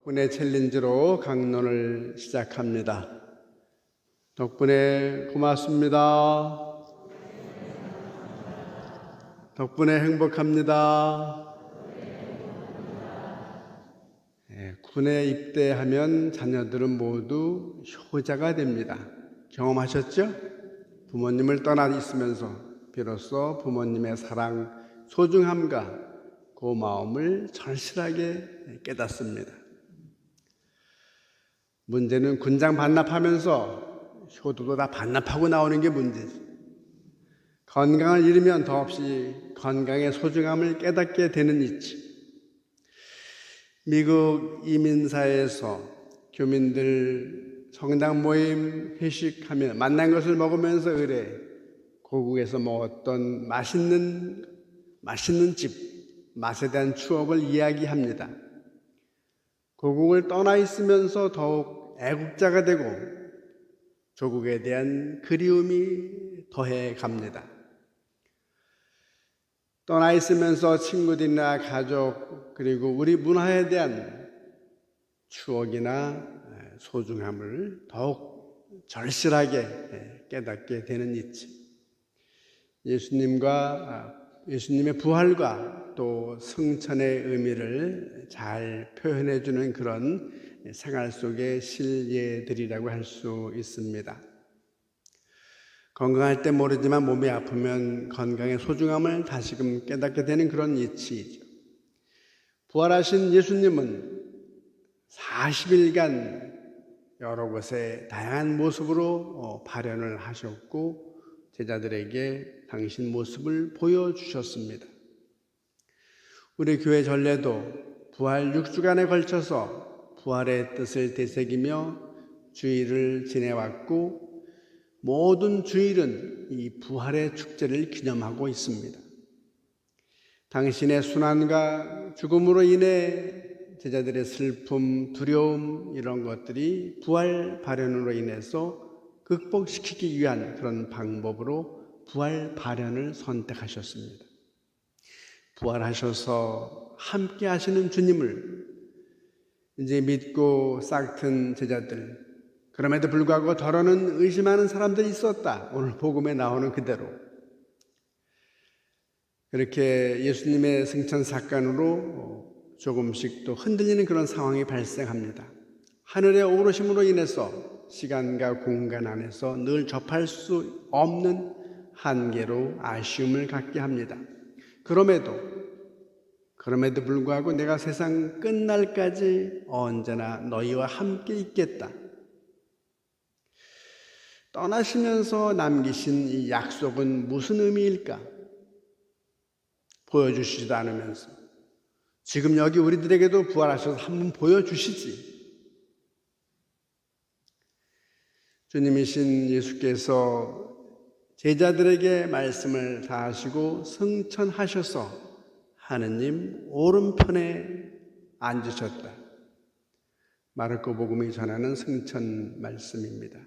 덕분에 챌린지로 강론을 시작합니다. 덕분에 고맙습니다. 덕분에 행복합니다. 군에 입대하면 자녀들은 모두 효자가 됩니다. 경험하셨죠? 부모님을 떠나 있으면서 비로소 부모님의 사랑, 소중함과 고마움을 절실하게 깨닫습니다. 문제는 군장 반납하면서 효도도 다 반납하고 나오는 게 문제지. 건강을 잃으면 더없이 건강의 소중함을 깨닫게 되는 이치. 미국 이민사에서 교민들 성당 모임 회식하며 만난 것을 먹으면서 의뢰 고국에서 먹었던 맛있는 집, 맛에 대한 추억을 이야기합니다. 고국을 떠나 있으면서 더욱 애국자가 되고 조국에 대한 그리움이 더해 갑니다. 떠나 있으면서 친구들이나 가족 그리고 우리 문화에 대한 추억이나 소중함을 더욱 절실하게 깨닫게 되는 이치. 예수님의 부활과 또 승천의 의미를 잘 표현해주는 그런 생활 속의 실예들이라고 할 수 있습니다. 건강할 때 모르지만 몸이 아프면 건강의 소중함을 다시금 깨닫게 되는 그런 이치이죠. 부활하신 예수님은 40일간 여러 곳에 다양한 모습으로 발현을 하셨고 제자들에게 당신 모습을 보여주셨습니다. 우리 교회 전례도 부활 6주간에 걸쳐서 부활의 뜻을 되새기며 주일을 지내왔고 모든 주일은 이 부활의 축제를 기념하고 있습니다. 당신의 순환과 죽음으로 인해 제자들의 슬픔, 두려움 이런 것들이 부활 발현으로 인해서 극복시키기 위한 그런 방법으로 부활 발현을 선택하셨습니다. 부활하셔서 함께 하시는 주님을 이제 믿고 싹튼 제자들, 그럼에도 불구하고 더러는 의심하는 사람들이 있었다. 오늘 복음에 나오는 그대로. 그렇게 예수님의 승천 사건으로 조금씩 또 흔들리는 그런 상황이 발생합니다. 하늘의 오르심으로 인해서 시간과 공간 안에서 늘 접할 수 없는 한계로 아쉬움을 갖게 합니다. 그럼에도 불구하고 내가 세상 끝날까지 언제나 너희와 함께 있겠다. 떠나시면서 남기신 이 약속은 무슨 의미일까? 보여주시지도 않으면서 지금 여기 우리들에게도 부활하셔서 한번 보여주시지. 주님이신 예수께서 제자들에게 말씀을 다하시고 승천하셔서 하느님 오른편에 앉으셨다. 마르코 복음이 전하는 승천 말씀입니다.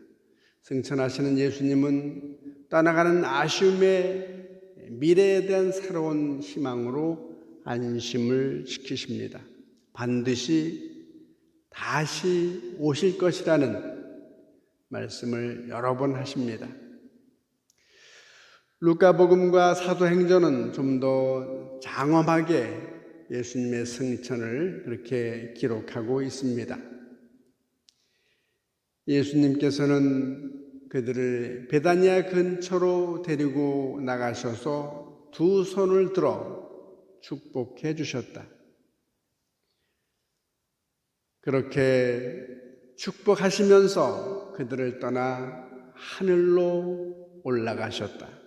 승천하시는 예수님은 떠나가는 아쉬움의 미래에 대한 새로운 희망으로 안심을 시키십니다. 반드시 다시 오실 것이라는 말씀을 여러 번 하십니다. 루카복음과 사도행전은 좀 더 장엄하게 예수님의 승천을 그렇게 기록하고 있습니다. 예수님께서는 그들을 베다니아 근처로 데리고 나가셔서 두 손을 들어 축복해 주셨다. 그렇게 축복하시면서 그들을 떠나 하늘로 올라가셨다.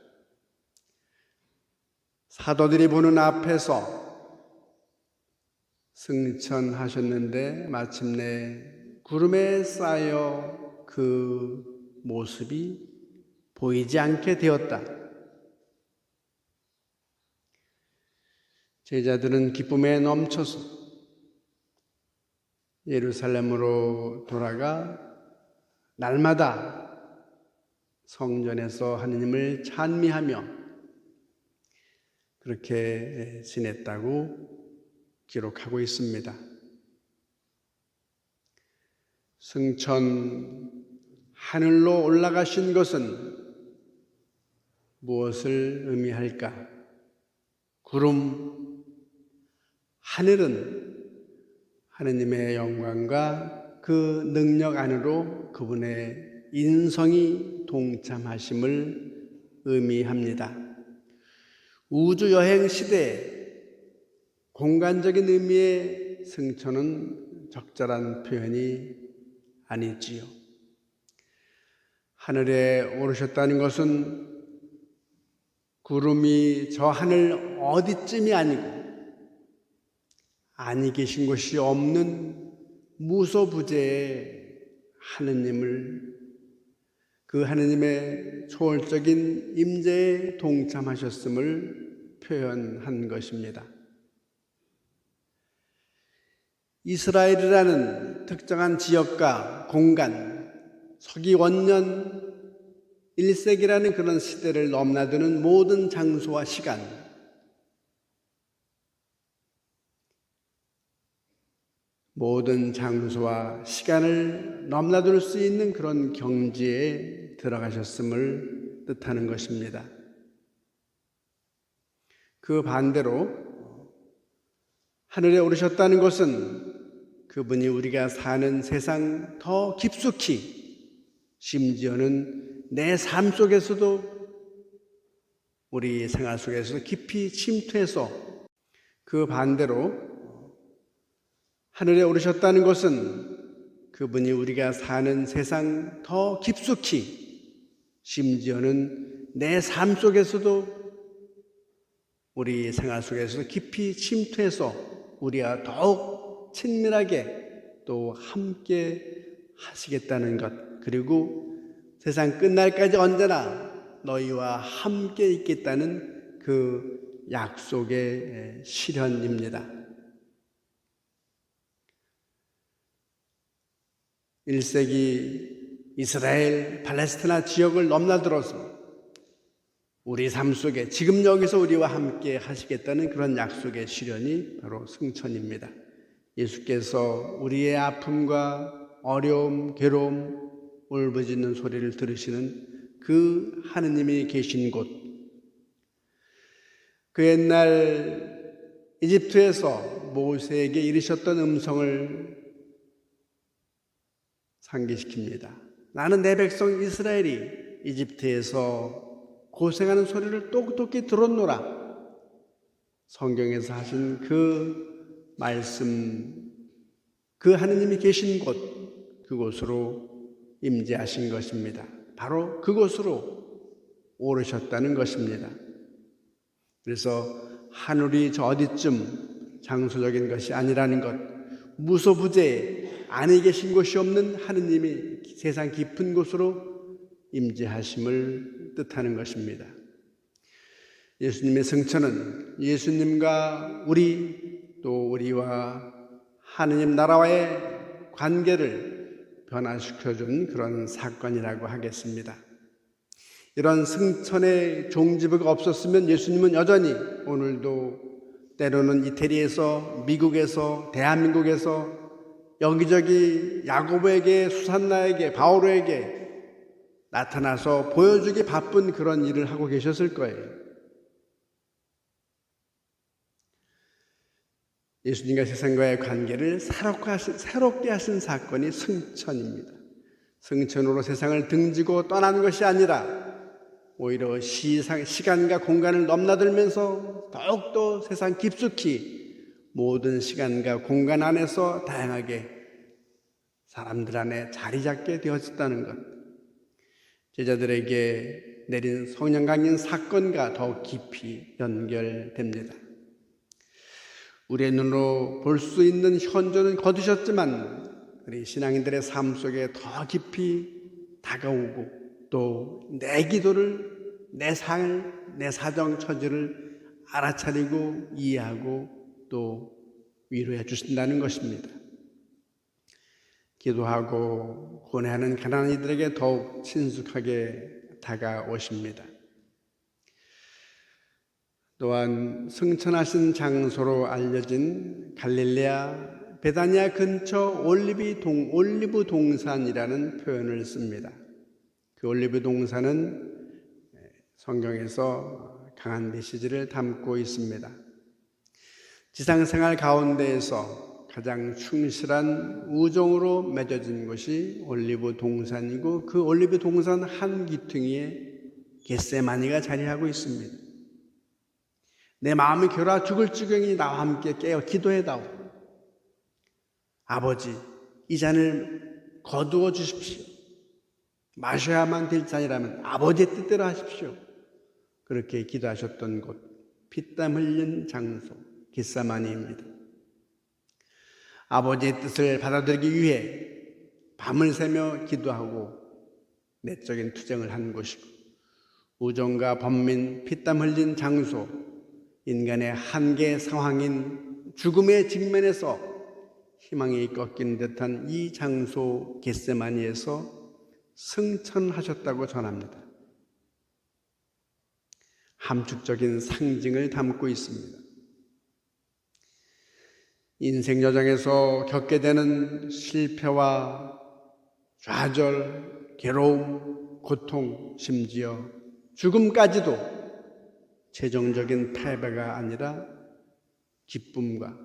사도들이 보는 앞에서 승천하셨는데 마침내 구름에 쌓여 그 모습이 보이지 않게 되었다. 제자들은 기쁨에 넘쳐서 예루살렘으로 돌아가 날마다 성전에서 하느님을 찬미하며 그렇게 지냈다고 기록하고 있습니다. 승천 하늘로 올라가신 것은 무엇을 의미할까? 구름, 하늘은 하느님의 영광과 그 능력 안으로 그분의 인성이 동참하심을 의미합니다. 우주여행 시대에 공간적인 의미의 승천은 적절한 표현이 아니지요. 하늘에 오르셨다는 것은 구름이 저 하늘 어디쯤이 아니고 아니 계신 곳이 없는 무소부재의 하느님을, 그 하느님의 초월적인 임재에 동참하셨음을 표현한 것입니다. 이스라엘이라는 특정한 지역과 공간, 서기 원년 1세기라는 그런 시대를 넘나드는 모든 장소와 시간, 모든 장소와 시간을 넘나들 수 있는 그런 경지에 들어가셨음을 뜻하는 것입니다. 그 반대로 하늘에 오르셨다는 것은 그분이 우리가 사는 세상 더 깊숙이, 심지어는 내 삶 속에서도, 우리 생활 속에서도 깊이 침투해서, 그 반대로 하늘에 오르셨다는 것은 그분이 우리가 사는 세상 더 깊숙이, 심지어는 내 삶 속에서도, 우리 생활 속에서도 깊이 침투해서 우리와 더욱 친밀하게 또 함께 하시겠다는 것, 그리고 세상 끝날까지 언제나 너희와 함께 있겠다는 그 약속의 실현입니다. 1세기 이스라엘, 팔레스티나 지역을 넘나들어서 우리 삶 속에 지금 여기서 우리와 함께 하시겠다는 그런 약속의 실현이 바로 승천입니다. 예수께서 우리의 아픔과 어려움, 괴로움, 울부짖는 소리를 들으시는 그 하느님이 계신 곳, 그 옛날 이집트에서 모세에게 이르셨던 음성을 상기시킵니다. 나는 내 백성 이스라엘이 이집트에서 고생하는 소리를 똑똑히 들었노라. 성경에서 하신 그 말씀, 그 하느님이 계신 곳, 그곳으로 임재하신 것입니다. 바로 그곳으로 오르셨다는 것입니다. 그래서 하늘이 저 어디쯤 장소적인 것이 아니라는 것, 무소부재에 안에 계신 곳이 없는 하느님이 세상 깊은 곳으로 임재하심을 뜻하는 것입니다. 예수님의 승천은 예수님과 또 우리와 하느님 나라와의 관계를 변화시켜준 그런 사건이라고 하겠습니다. 이런 승천의 종지부가 없었으면 예수님은 여전히 오늘도 때로는 이태리에서, 미국에서, 대한민국에서 여기저기 야고보에게, 수산나에게, 바오로에게 나타나서 보여주기 바쁜 그런 일을 하고 계셨을 거예요. 예수님과 세상과의 관계를 새롭게 하신 사건이 승천입니다. 승천으로 세상을 등지고 떠나는 것이 아니라 오히려 시간과 공간을 넘나들면서 더욱더 세상 깊숙이 모든 시간과 공간 안에서 다양하게 사람들 안에 자리 잡게 되었다는 것, 제자들에게 내린 성령 강림 사건과 더욱 깊이 연결됩니다. 우리의 눈으로 볼 수 있는 현존은 거두셨지만 우리 신앙인들의 삶 속에 더 깊이 다가오고 또 내 기도를, 내 삶, 내 사정 처지를 알아차리고 이해하고 또 위로해 주신다는 것입니다. 기도하고 고뇌하는 가난한 이들에게 더욱 친숙하게 다가오십니다. 또한 승천하신 장소로 알려진 갈릴레아 베다니아 근처 올리브 동산이라는 표현을 씁니다. 그 올리브 동산은 성경에서 강한 메시지를 담고 있습니다. 지상생활 가운데에서 가장 충실한 우정으로 맺어진 것이 올리브 동산이고, 그 올리브 동산 한 귀퉁이에 겟세마니가 자리하고 있습니다. 내 마음이 결하 죽을 지경이니 나와 함께 깨어 기도해다오. 아버지, 이 잔을 거두어 주십시오. 마셔야만 될 잔이라면 아버지의 뜻대로 하십시오. 그렇게 기도하셨던 곳, 피땀 흘린 장소 겟세마니입니다. 아버지의 뜻을 받아들이기 위해 밤을 새며 기도하고 내적인 투쟁을 한 곳이고, 우정과 번민, 피땀 흘린 장소, 인간의 한계 상황인 죽음의 직면에서 희망이 꺾인 듯한 이 장소 겟세마니에서 승천하셨다고 전합니다. 함축적인 상징을 담고 있습니다. 인생 여정에서 겪게 되는 실패와 좌절, 괴로움, 고통, 심지어 죽음까지도 최종적인 패배가 아니라 기쁨과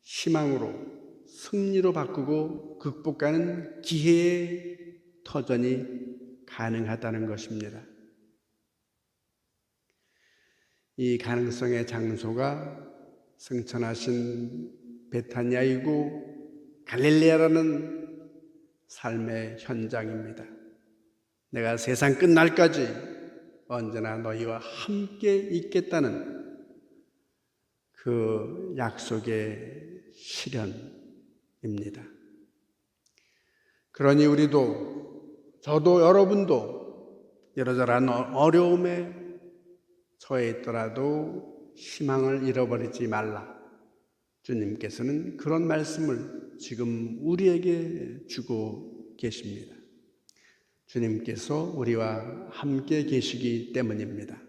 희망으로, 승리로 바꾸고 극복하는 기회의 터전이 가능하다는 것입니다. 이 가능성의 장소가 승천하신 베타니아이고 갈릴레아라는 삶의 현장입니다. 내가 세상 끝날까지 언제나 너희와 함께 있겠다는 그 약속의 실현입니다. 그러니 우리도, 저도, 여러분도 이러저러한 어려움에 처해 있더라도 희망을 잃어버리지 말라. 주님께서는 그런 말씀을 지금 우리에게 주고 계십니다. 주님께서 우리와 함께 계시기 때문입니다.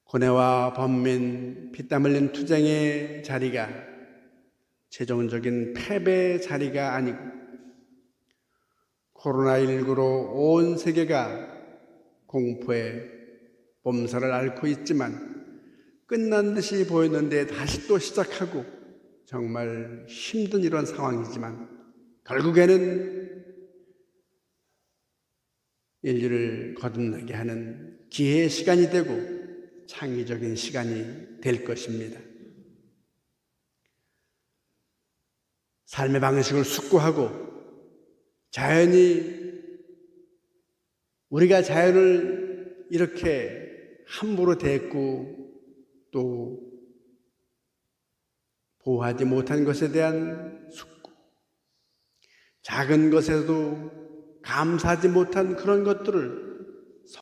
고뇌와 번민, 피땀 흘린 투쟁의 자리가 최종적인 패배의 자리가 아니고, 코로나19로 온 세계가 공포의 bom사를 앓고 있지만 끝난 듯이 보였는데 다시 또 시작하고, 정말 힘든 이런 상황이지만 결국에는 인류를 거듭나게 하는 기회의 시간이 되고 창의적인 시간이 될 것입니다. 삶의 방식을 숙고하고, 자연이, 우리가 자연을 이렇게 함부로 대했고 또 보호하지 못한 것에 대한 숙고, 작은 것에도 감사하지 못한 그런 것들을